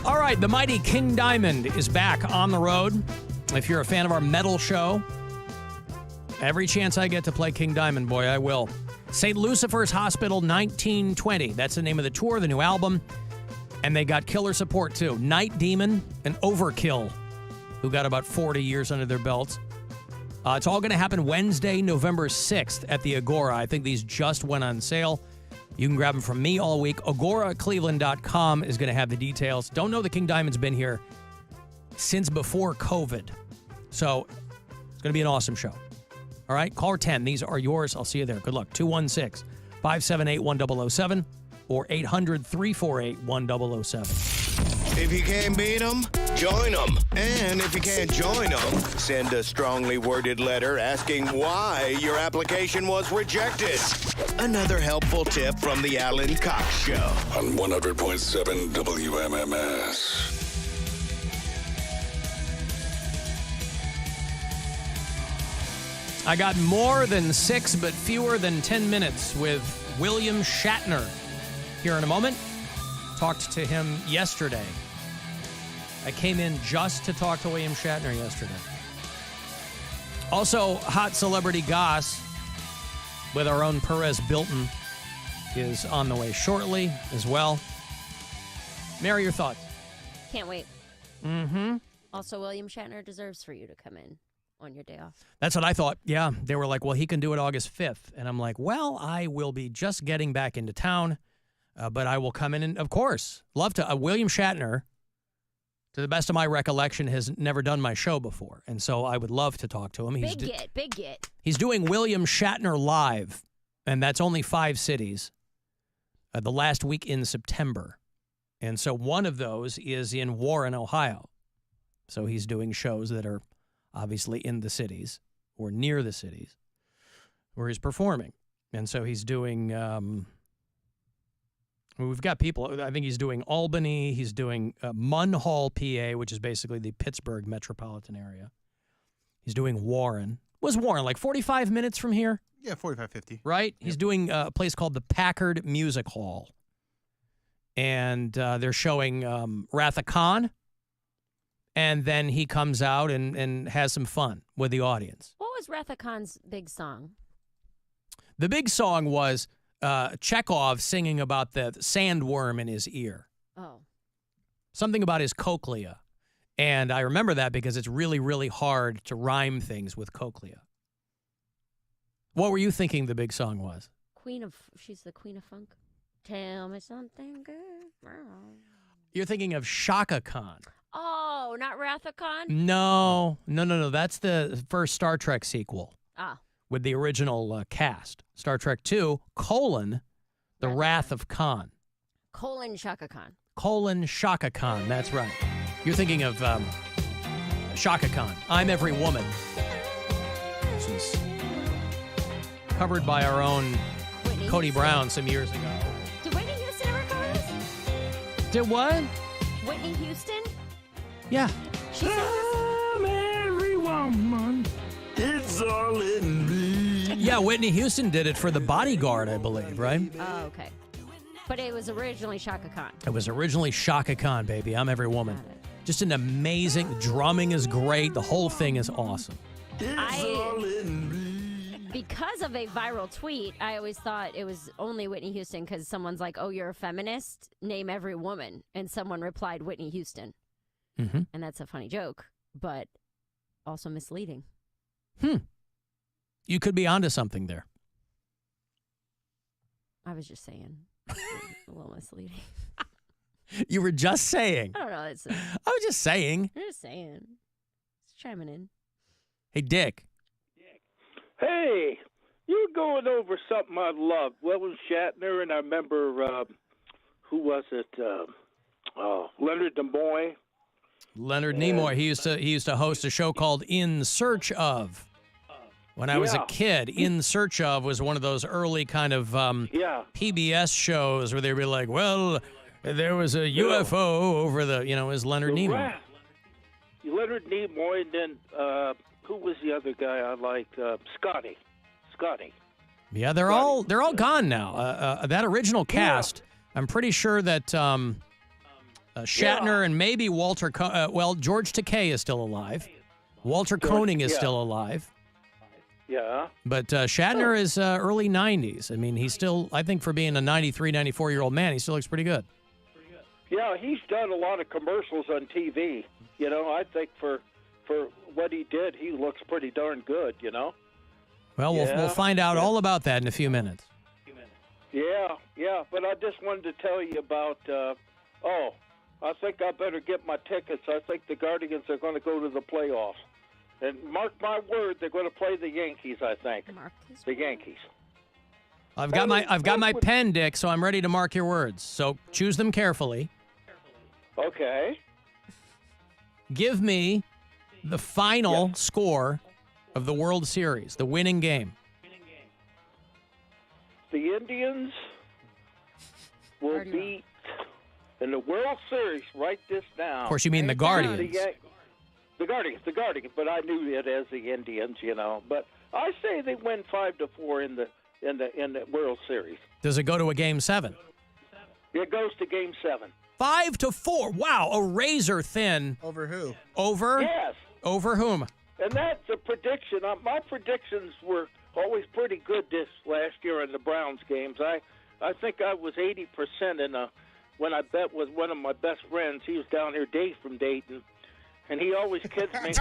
All right, the mighty King Diamond is back on the road. If you're a fan of our metal show, every chance I get to play King Diamond, boy, I will. St. Lucifer's Hospital 1920. That's the name of the tour, the new album. And they got killer support, too. Night Demon and Overkill, who got about 40 years under their belts. It's all going to happen Wednesday, November 6th at the Agora. I think these just went on sale. You can grab them from me all week. AgoraCleveland.com is going to have the details. Don't know the King Diamond's been here since before COVID. So it's going to be an awesome show. All right, caller 10. These are yours. I'll see you there. Good luck. 216-578-1007 or 800-348-1007. If you can't beat them, join them. And if you can't join them, send a strongly worded letter asking why your application was rejected. Another helpful tip from the Alan Cox Show on 100.7 WMMS. I got more than 6 but fewer than 10 minutes with William Shatner here in a moment. Talked to him yesterday. I came in just to talk to William Shatner yesterday. Also, hot celebrity goss with our own Perez Bilton is on the way shortly as well. Mary, your thoughts? Can't wait. Mm-hmm. Also, William Shatner deserves for you to come in on your day off. That's what I thought. Yeah, they were like, well, he can do it August 5th. And I'm like, well, I will be just getting back into town, but I will come in and, of course, love to. William Shatner, to the best of my recollection, has never done my show before. And so I would love to talk to him. Big get. He's doing William Shatner Live, and that's only 5 cities, the last week in September. And so one of those is in Warren, Ohio. So he's doing shows that are obviously in the cities or near the cities where he's performing. And so he's doing, we've got people, I think he's doing Albany, he's doing Munhall, PA, which is basically the Pittsburgh metropolitan area. He's doing Warren. Was Warren like 45 minutes from here? Yeah, 45, 50. Right? Yep. He's doing a place called the Packard Music Hall. And they're showing Wrath of Khan. And then he comes out and has some fun with the audience. What was Wrath of Khan's big song? The big song was Chekhov singing about the sandworm in his ear. Oh. Something about his cochlea. And I remember that because it's really, really hard to rhyme things with cochlea. What were you thinking the big song was? She's the Queen of Funk. Tell me something good. You're thinking of Shaka Khan. Oh, not Wrath of Khan? No. That's the first Star Trek sequel. Ah. With the original cast. Star Trek II, The Wrath of Khan. Shaka Khan. Shaka Khan, that's right. You're thinking of Shaka Khan, I'm Every Woman. Which was covered by our own Whitney Cody Houston. Brown some years ago. Did Whitney Houston ever cover this? Did what? Whitney Houston? Yeah. She sang I'm every woman. It's all in me. Yeah, Whitney Houston did it for The Bodyguard, I believe, right? Oh, okay. But it was originally Shaka Khan. It was originally Shaka Khan, baby. I'm Every Woman. Got it. Just an amazing, drumming is great. The whole thing is awesome. It's all in me. Because of a viral tweet, I always thought it was only Whitney Houston because someone's like, oh, you're a feminist? Name every woman. And someone replied, Whitney Houston. Mm-hmm. And that's a funny joke, but also misleading. You could be onto something there. I was just saying. A little misleading. You were just saying. I don't know. It's I was just saying. I'm just saying. It's chiming in. Hey, Dick. Hey, you're going over something I love. William Shatner, and I remember, who was it? Leonard Nimoy. Leonard Nimoy. He used to host a show called In Search Of. When I was a kid, In Search Of was one of those early kind of PBS shows where they'd be like, well, there was a UFO over the, it was Leonard Nimoy. Leonard Nimoy, and then who was the other guy I liked? Scotty. Yeah, they're all gone now. That original cast, I'm pretty sure that Shatner and maybe Walter. George Takei is still alive. Walter Koenig is still alive. Yeah. But Shatner is early 90s. I mean, he's still, I think for being a 93, 94-year-old man, he still looks pretty good. Yeah, he's done a lot of commercials on TV. You know, I think for what he did, he looks pretty darn good, you know? Well, we'll find out all about that in a few minutes. Yeah, but I just wanted to tell you about, I think I better get my tickets. I think the Guardians are going to go to the playoffs. And mark my word, they're going to play the Yankees, I think. The Yankees. I've got my pen, Dick, so I'm ready to mark your words. So choose them carefully. Okay. Give me the final score of the World Series, the winning game. The Indians will beat in the World Series. Write this down. Of course, you mean the Guardians. The Guardians, but I knew it as the Indians, you know. But I say they win 5-4 in the World Series. Does it go to a Game 7? It goes to Game 7. 5-4. Wow, a razor thin. Over who? Over? Yes. Over whom? And that's a prediction. My predictions were always pretty good this last year in the Browns games. I think I was 80% when I bet with one of my best friends. He was down here, Dave from Dayton, and he always kids me.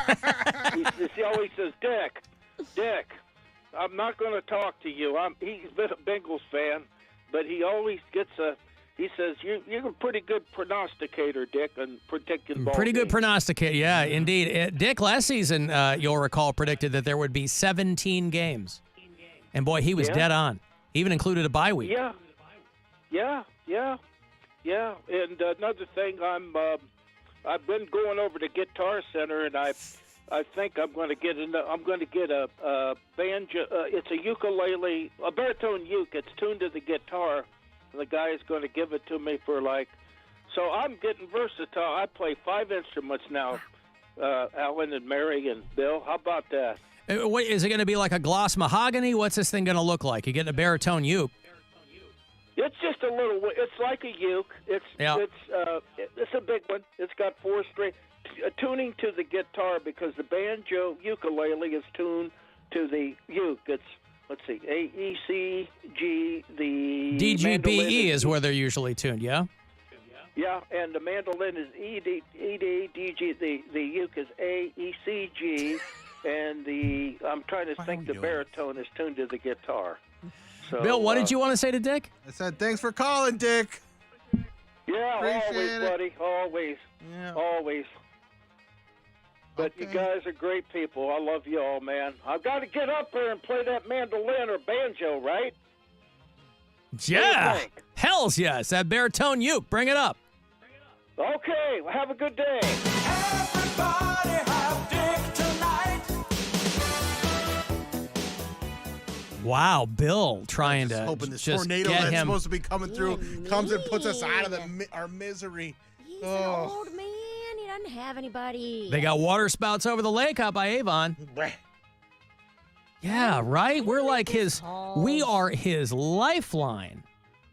he always says, Dick, I'm not going to talk to you. He's been a Bengals fan, but he always gets he says, you're a pretty good prognosticator, Dick, and predicting ball Pretty good games. prognosticator, yeah, indeed. Dick, last season, you'll recall, predicted that there would be 17 games. And, boy, he was dead on. He even included a bye week. Yeah. And another thing, I've been going over to Guitar Center, and I think I'm going to get a banjo. It's a ukulele, a baritone uke. It's tuned to the guitar. And the guy is going to give it to me for so I'm getting versatile. I play 5 instruments now, Alan and Mary and Bill. How about that? Wait, is it going to be like a gloss mahogany? What's this thing going to look like? You're getting a baritone uke. It's just a little. It's like a uke. It's a big one. It's got 4 strings. Tuning to the guitar because the banjo ukulele is tuned to the uke. It's let's see, A, E, C, G. The D, G, B, E is where they're usually tuned. Yeah. Yeah, and the mandolin is E, D, D, G. The uke is A, E, C, G, and I'm trying to think the baritone is tuned to the guitar. So, Bill, what did you want to say to Dick? I said, thanks for calling, Dick. Yeah, Appreciate always, it. buddy. Always. Yeah. Always. But you guys are great people. I love you all, man. I've got to get up there and play that mandolin or banjo, right? Yeah. Hells yes. That baritone uke. Bring it up. Okay. Well, have a good day. Everybody have Dick tonight. Wow, Bill trying to Hoping this just tornado get that's him. supposed to be coming through comes and puts us out of our misery. He's an old man. He doesn't have anybody. They got water spouts over the lake out by Avon. Yeah, right? We're like we are his lifeline.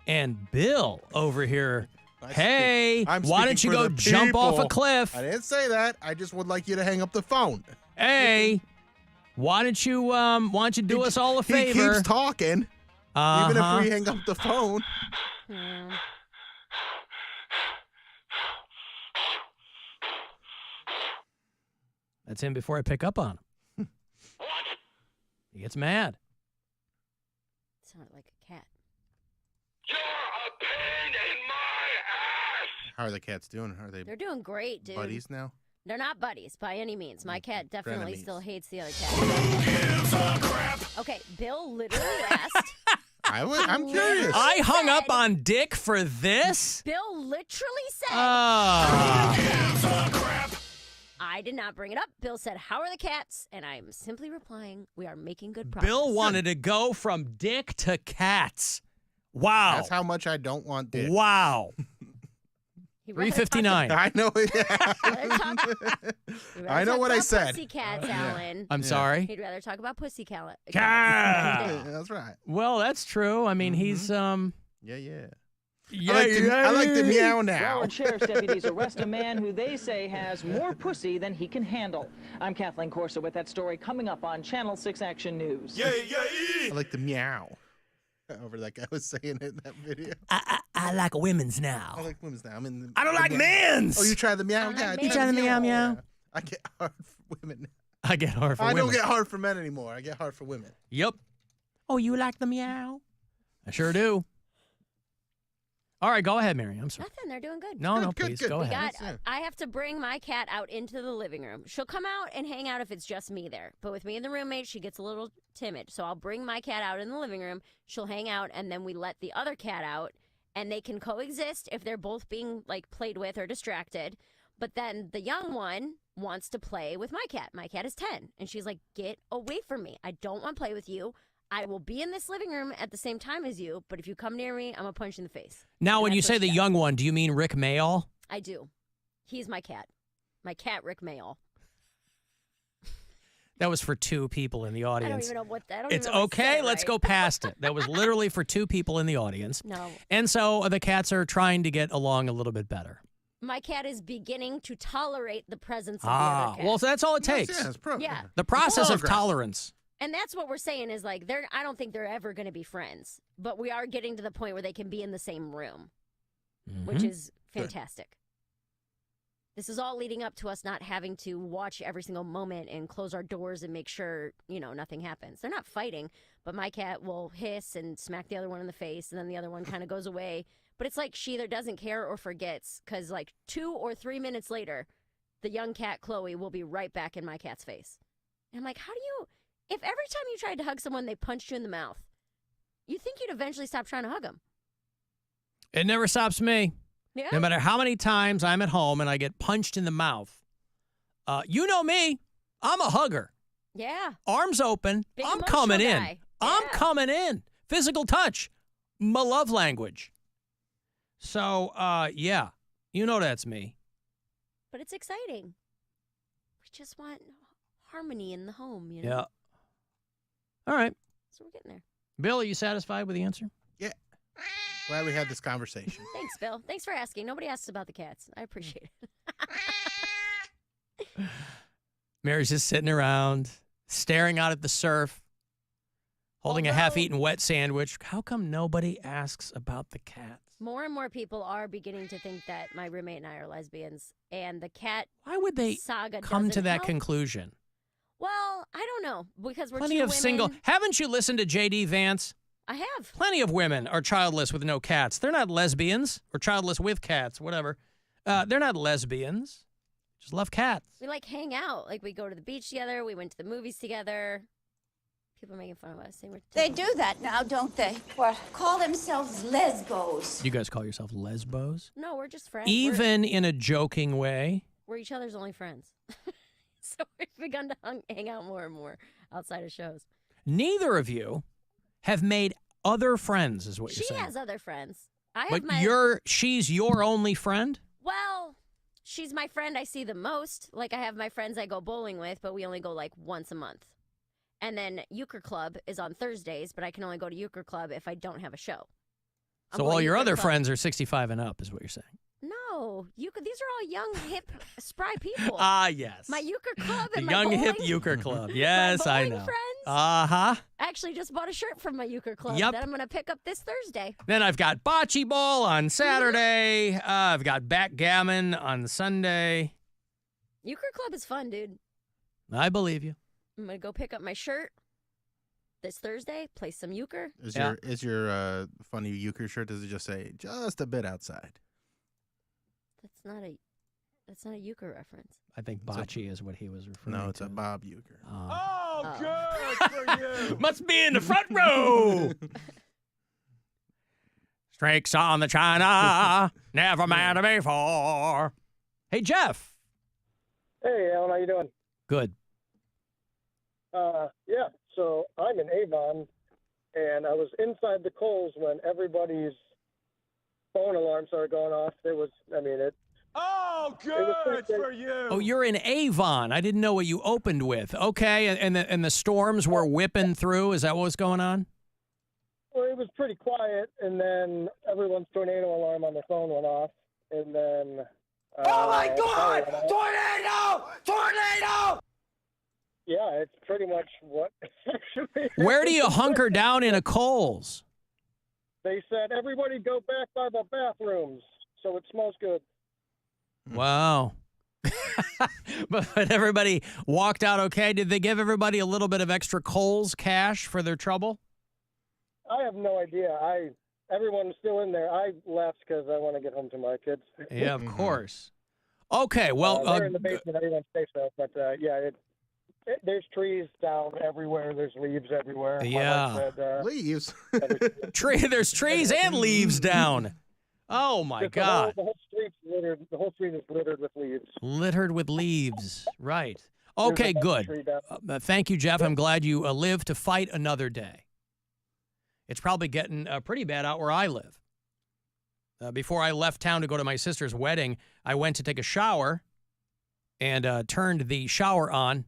And Bill over here, hey, why don't you go jump off a cliff? I didn't say that. I just would like you to hang up the phone. Hey, why don't you do us all a favor? He keeps talking, even if we hang up the phone. That's him before I pick up on him. He gets mad. Sounded like a cat. You're a pain in my ass! How are the cats doing? Are they They're doing great, dude. buddies now? They're not buddies by any means. My cat definitely Frenemies. still hates the other cat. Okay, Bill literally asked. I'm curious. I hung up on Dick for this? Bill literally said. I did not bring it up. Bill said, "How are the cats?" And I'm simply replying, "We are making good progress." Bill wanted to go from Dick to cats. Wow. That's how much I don't want Dick. Wow. He'd rather 359. I know. I know what I said. Pussycats, Alan. I'm sorry. He'd rather talk about pussycat. Ah. That's right. Well, that's true. I mean, he's Yeah. I like the meow now. Broward Sheriff's deputies arrest a man who they say has more pussy than he can handle. I'm Kathleen Corso with that story coming up on Channel 6 Action News. I like the meow. Over that guy was saying it in that video. I like women's now. I like women's now. I don't like men's. Oh, you try the meow? Yeah, You try the meow. Yeah. I get hard for women. I get hard for I women. don't get hard for men anymore. I get hard for women. Yep. Oh, you like the meow? I sure do. All right, go ahead, Mary. I'm sorry. Nothing. They're doing good. No, Good, please good. go We ahead. I have to bring my cat out into the living room. She'll come out and hang out if it's just me there. But with me and the roommate, she gets a little timid. So I'll bring my cat out in the living room. She'll hang out, and then we let the other cat out, and they can coexist if they're both being like played with or distracted. But then the young one wants to play with my cat. My cat is 10, and she's like, "Get away from me. I don't want to play with you. I will be in this living room at the same time as you, but if you come near me, I'm going to punch you in the face." Now, And when you that's what say the she does. young one, do you mean Rick Mayall? I do. He's my cat. My cat, Rick Mayall. That was for two people in the I don't audience. even know what that. It's okay. Let's right. go past it. That was literally for two people in the audience. No, And so the cats are trying to get along a little bit better. my cat is beginning to tolerate the presence of the other cat. Well, that's all it takes. Yeah, it's Yeah. The process of Progress. tolerance. And that's what we're saying is like I don't think they're ever going to be friends, but we are getting to the point where they can be in the same room, which is fantastic. This is all leading up to us not having to watch every single moment and close our doors and make sure, nothing happens. They're not fighting, but my cat will hiss and smack the other one in the face, and then the other one kind of goes away. But it's like she either doesn't care or forgets, because like 2 or 3 minutes later, the young cat, Chloe, will be right back in my cat's face. And I'm like, how do you... If every time you tried to hug someone, they punched you in the mouth, you'd think you'd eventually stop trying to hug them. It never stops me. Yeah. No matter how many times I'm at home and I get punched in the mouth. You know me. I'm a hugger. Yeah. Arms open. Big I'm emotional coming in. guy. I'm Yeah. coming in. Physical touch. My love language. So, yeah. You know that's me. But it's exciting. We just want harmony in the home, you know? Yeah. All right. So we're getting there. Bill, are you satisfied with the answer? Yeah. Glad we had this conversation. Thanks, Bill. Thanks for asking. Nobody asks about the cats. I appreciate it. Mary's just sitting around, staring out at the surf, holding a half-eaten wet sandwich. How come nobody asks about the cats? More and more people are beginning to think that my roommate and I are lesbians, and the cat Why would they saga come to doesn't that help. conclusion? Well, I don't know, because we're Plenty two of women. single. Haven't you listened to J.D. Vance? I have. Plenty of women are childless with no cats. They're not lesbians or childless with cats, whatever. They're not lesbians. Just love cats. We like hang out. Like we go to the beach together. We went to the movies together. People are making fun of us. Saying we're They do that now, don't they? What? Call themselves lesbos. You guys call yourself lesbos? No, we're just friends. Even in a joking way. We're each other's only friends. So we've begun to hang out more and more outside of shows. Neither of you have made other friends, is what you're She saying. has other friends. I have But my. she's your only friend? Well, she's my friend I see the most. Like, I have my friends I go bowling with, but we only go like once a month. And then Euchre Club is on Thursdays, but I can only go to Euchre Club if I don't have a show. I'm So going all to your Euchre other Club. friends are 65 and up, is what you're saying. No, these are all young, hip, spry people. Ah, yes. My Euchre Club The and my young bowling, hip euchre club. Yes, I bowling know. friends? Uh-huh. I actually just bought a shirt from my Euchre Club Yep. that I'm going to pick up this Thursday. Then I've got bocce ball on Saturday. I've got backgammon on Sunday. Euchre Club is fun, dude. I believe you. I'm going to go pick up my shirt this Thursday, play some euchre. Is Yeah. your funny euchre shirt? Does it just say just a bit outside? That's not a euchre reference. I think bocce is what he was referring to. No, it's a Bob euchre. Oh, good for you. Must be in the front row. Streaks on the china, never mattered before. Hey, Jeff. Hey, Alan, how you doing? Good. Yeah, so I'm in Avon, and I was inside the Kohl's when everybody's phone alarm started going off. Oh, It was good pretty for you. Oh, you're in Avon. I didn't know what you opened with. Okay, and the storms were whipping through. Is that what was going on? Well, it was pretty quiet, and then everyone's tornado alarm on their phone went off, and then. Oh my God! Tornado! Tornado! Yeah, it's pretty much what. Where do you hunker down in a Kohl's? They said everybody go back by the bathrooms, so it smells good. Wow. But everybody walked out okay. Did they give everybody a little bit of extra Kohl's cash for their trouble? I have no idea. Everyone's still in there. I left because I want to get home to my kids. Yeah, of course. Okay, well, they're in the basement. Everyone's safe though. But yeah, there's trees down everywhere. There's leaves everywhere. Yeah, leaves. There's trees and leaves down. Oh my God! The whole street's littered. The whole street is littered with leaves. Littered with leaves. Right. Okay, good. Thank you, Jeff. I'm glad you live to fight another day. It's probably getting pretty bad out where I live. Before I left town to go to my sister's wedding, I went to take a shower and turned the shower on,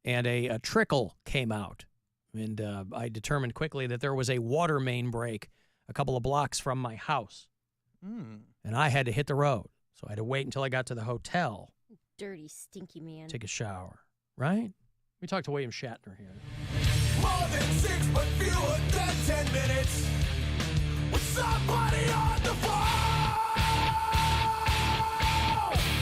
and a trickle came out. And I determined quickly that there was a water main break a couple of blocks from my house. And I had to hit the road. So I had to wait until I got to the hotel. Dirty, stinky man. Take a shower, right? We talked to William Shatner here. More than 6, but fewer than 10 minutes. With somebody on the phone.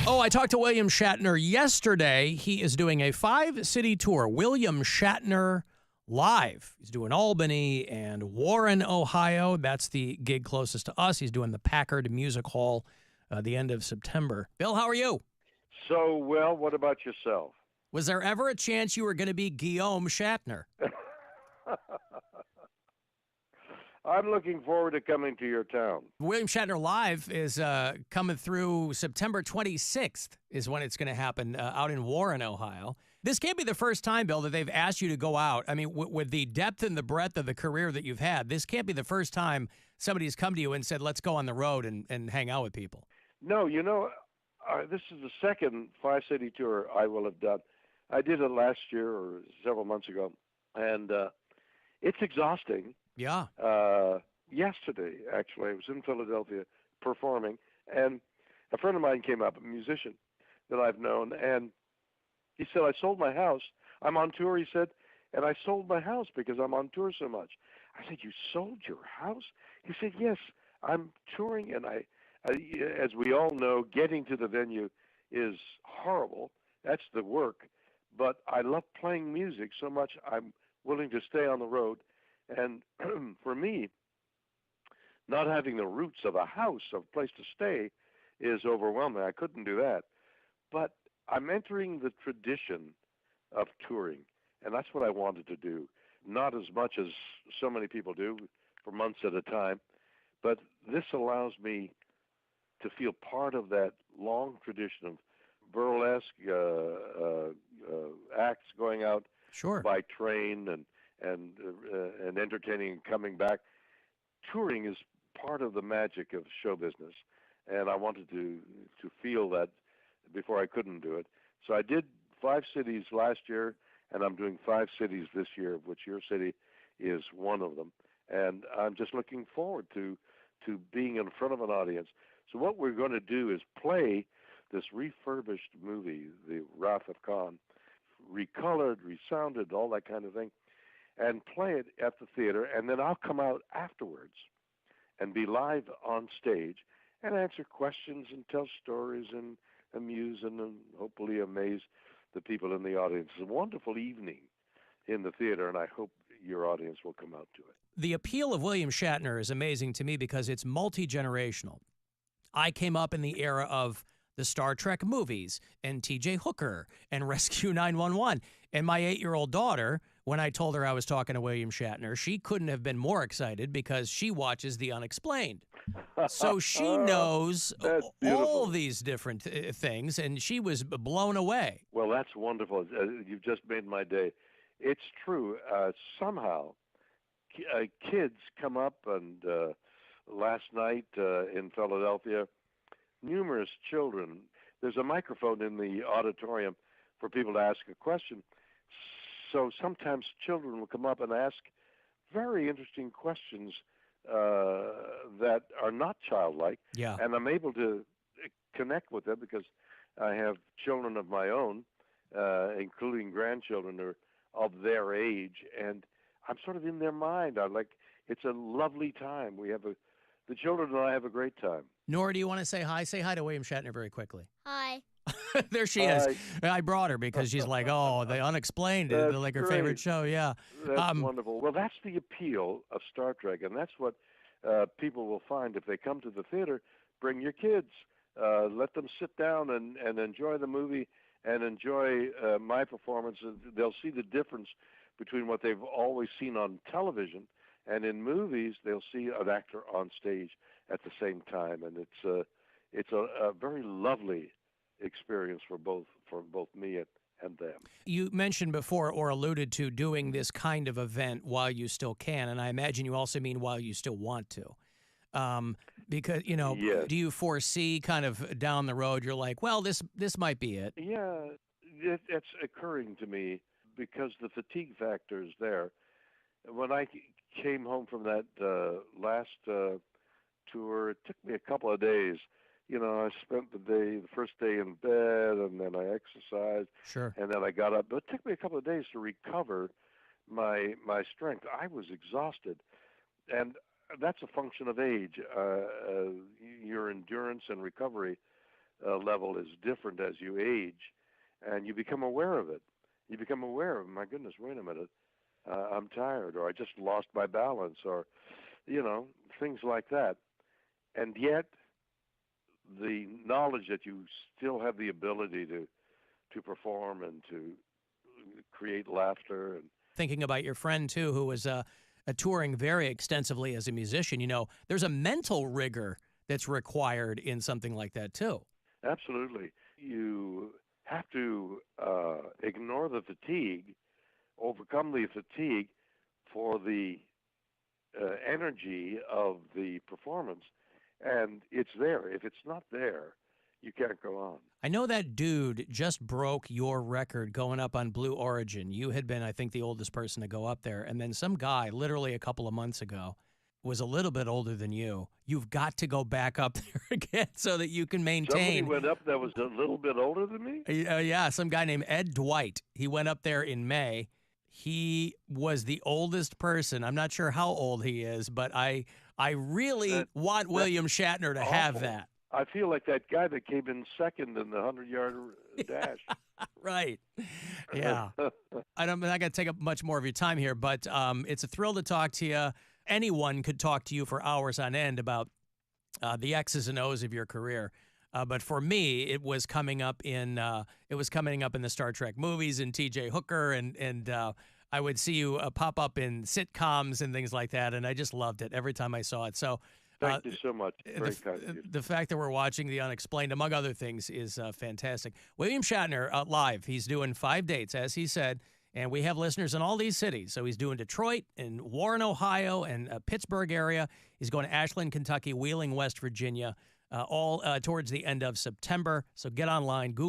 Oh, I talked to William Shatner yesterday. He is doing a 5-city tour. William Shatner Live. He's doing Albany and Warren, Ohio. That's the gig closest to us. He's doing the Packard Music Hall the end of September. Bill, how are you? So, well, what about yourself? Was there ever a chance you were going to be Guillaume Shatner? I'm looking forward to coming to your town. William Shatner Live is coming through September 26th is when it's going to happen out in Warren, Ohio. This can't be the first time, Bill, that they've asked you to go out. I mean, with the depth and the breadth of the career that you've had, this can't be the first time somebody's come to you and said, let's go on the road and hang out with people. No, this is the second 5-city tour I will have done. I did it last year or several months ago, and it's exhausting. Yeah. Yesterday, actually, I was in Philadelphia performing, and a friend of mine came up, a musician that I've known, and he said, I sold my house. I'm on tour, he said, and I sold my house because I'm on tour so much. I said, you sold your house? He said, yes, I'm touring, and I as we all know, getting to the venue is horrible. That's the work. But I love playing music so much I'm willing to stay on the road. And for me, not having the roots of a house, of a place to stay, is overwhelming. I couldn't do that. But I'm entering the tradition of touring, and that's what I wanted to do. Not as much as so many people do for months at a time, but this allows me to feel part of that long tradition of burlesque acts going out by train and entertaining and coming back. Touring is part of the magic of show business, and I wanted to feel that before I couldn't do it. So I did 5 cities last year, and I'm doing 5 cities this year, of which your city is one of them. And I'm just looking forward to being in front of an audience. So what we're going to do is play this refurbished movie, The Wrath of Khan, recolored, resounded, all that kind of thing, and play it at the theater, and then I'll come out afterwards and be live on stage and answer questions and tell stories and amuse and hopefully amaze the people in the audience. It's a wonderful evening in the theater, and I hope your audience will come out to it. The appeal of William Shatner is amazing to me because it's multi-generational. I came up in the era of the Star Trek movies and T.J. Hooker and Rescue 911. And my 8-year-old daughter, when I told her I was talking to William Shatner, she couldn't have been more excited because she watches The Unexplained. So she knows all these different things, and she was blown away. Well, that's wonderful. You've just made my day. It's true. Somehow, kids come up, and last night in Philadelphia, numerous children. There's a microphone in the auditorium for people to ask a question. So sometimes children will come up and ask very interesting questions that are not childlike, Yeah. and I'm able to connect with them because I have children of my own, including grandchildren who are of their age, and I'm sort of in their mind. It's a lovely time. The children and I have a great time. Nora, do you want to say hi? Say hi to William Shatner very quickly. Hi. There she is. I brought her because she's like, oh, the unexplained, That's like her great. favorite show. Yeah. That's wonderful. Well, that's the appeal of Star Trek, and that's what people will find if they come to the theater. Bring your kids. Let them sit down and enjoy the movie and enjoy my performance. They'll see the difference between what they've always seen on television, and in movies they'll see an actor on stage at the same time, and it's a very lovely experience for both me and them. You mentioned before or alluded to doing this kind of event while you still can, and I imagine you also mean while you still want to. Because, Yes. Do you foresee kind of down the road, you're like, well, this might be it? Yeah, it's occurring to me because the fatigue factor is there. When I came home from that last tour, it took me a couple of days. I spent the first day in bed, and then I exercised, Sure. and then I got up. But it took me a couple of days to recover my strength. I was exhausted, and that's a function of age. Your endurance and recovery level is different as you age, and you become aware of it. You become aware of, my goodness, wait a minute, I'm tired, or I just lost my balance, or, things like that. And yet, the knowledge that you still have the ability to perform and to create laughter. And Thinking about your friend, too, who was touring very extensively as a musician, there's a mental rigor that's required in something like that, too. Absolutely. You have to ignore the fatigue, overcome the fatigue for the energy of the performance. And it's there. If it's not there, you can't go on. I know that dude just broke your record going up on Blue Origin. You had been, I think, the oldest person to go up there. And then some guy, literally a couple of months ago, was a little bit older than you. You've got to go back up there again so that you can maintain. Somebody went up that was a little bit older than me? Yeah, some guy named Ed Dwight. He went up there in May. He was the oldest person. I'm not sure how old he is, but I really want William Shatner to have that. I feel like that guy that came in second in the 100-yard dash. Right. Yeah. I'm not going to take up much more of your time here, but it's a thrill to talk to you. Anyone could talk to you for hours on end about the X's and O's of your career. But for me, it was coming up in the Star Trek movies and T.J. Hooker, and I would see you pop up in sitcoms and things like that, and I just loved it every time I saw it. So thank you so much. Very kind of you. The fact that we're watching The Unexplained, among other things, is fantastic. William Shatner live. He's doing 5 dates, as he said, and we have listeners in all these cities. So he's doing Detroit and Warren, Ohio, and Pittsburgh area. He's going to Ashland, Kentucky, Wheeling, West Virginia, all towards the end of September. So get online, Google